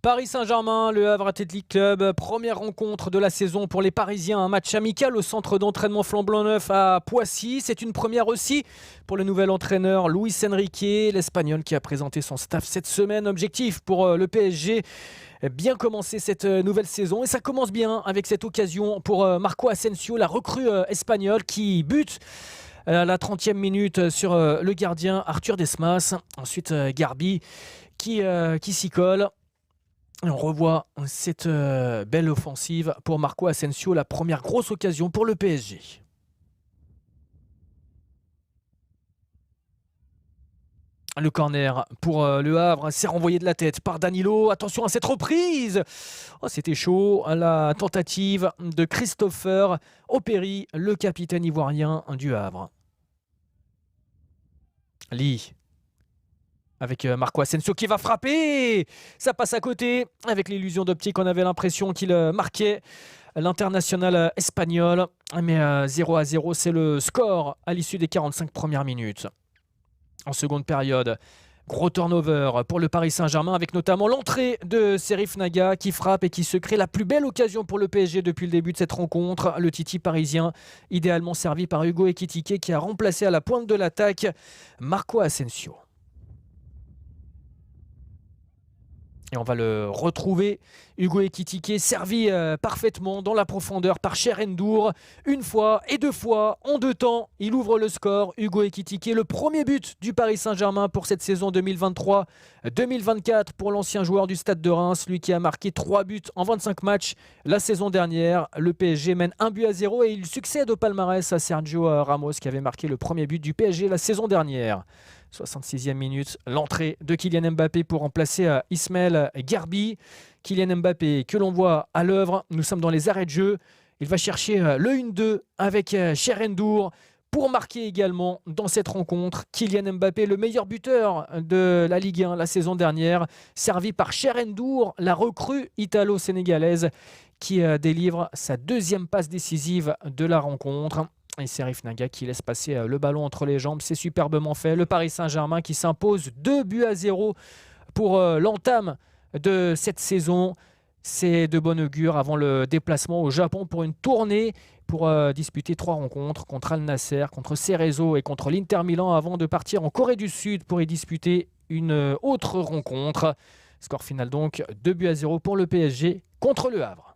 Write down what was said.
Paris Saint-Germain, le Havre Athletic Club, première rencontre de la saison pour les Parisiens, un match amical au centre d'entraînement Flambant Neuf à Poissy. C'est une première aussi pour le nouvel entraîneur Luis Enrique, l'Espagnol qui a présenté son staff cette semaine. Objectif pour le PSG, bien commencer cette nouvelle saison et ça commence bien avec cette occasion pour Marco Asensio, la recrue espagnole qui bute à la 30e minute sur le gardien Arthur Desmas. Ensuite Garbi qui s'y colle. Et on revoit cette belle offensive pour Marco Asensio, la première grosse occasion pour le PSG. Le corner pour le Havre, c'est renvoyé de la tête par Danilo. Attention à cette reprise. Oh, c'était chaud. La tentative de Christopher Opéry, le capitaine ivoirien du Havre. Lee. Avec Marco Asensio qui va frapper. Ça passe à côté. Avec l'illusion d'optique, on avait l'impression qu'il marquait l'international espagnol. Mais 0-0, c'est le score à l'issue des 45 premières minutes. En seconde période, gros turnover pour le Paris Saint-Germain avec notamment l'entrée de Serif Naga qui frappe et qui se crée la plus belle occasion pour le PSG depuis le début de cette rencontre. Le Titi parisien, idéalement servi par Hugo Ekitike qui a remplacé à la pointe de l'attaque Marco Asensio. Et on va le retrouver, Hugo Ekitike, servi parfaitement dans la profondeur par Cher Ndour. Une fois et deux fois, en deux temps, il ouvre le score. Hugo Ekitike, le premier but du Paris Saint-Germain pour cette saison 2023-2024 pour l'ancien joueur du Stade de Reims, lui qui a marqué 3 buts en 25 matchs la saison dernière. Le PSG mène 1-0 et il succède au palmarès à Sergio Ramos qui avait marqué le premier but du PSG la saison dernière. 66e minute, l'entrée de Kylian Mbappé pour remplacer Ismaël Garbi. Kylian Mbappé que l'on voit à l'œuvre, nous sommes dans les arrêts de jeu. Il va chercher le 1-2 avec Cher Ndour pour marquer également dans cette rencontre. Kylian Mbappé, le meilleur buteur de la Ligue 1 la saison dernière, servi par Cher Ndour, la recrue italo-sénégalaise qui délivre sa deuxième passe décisive de la rencontre. Et Serif Naga qui laisse passer le ballon entre les jambes, c'est superbement fait. Le Paris Saint-Germain qui s'impose 2-0 pour l'entame de cette saison. C'est de bon augure avant le déplacement au Japon pour une tournée pour disputer 3 rencontres contre Al Nassr, contre Cerezo et contre l'Inter Milan avant de partir en Corée du Sud pour y disputer une autre rencontre. Score final donc 2-0 pour le PSG contre le Havre.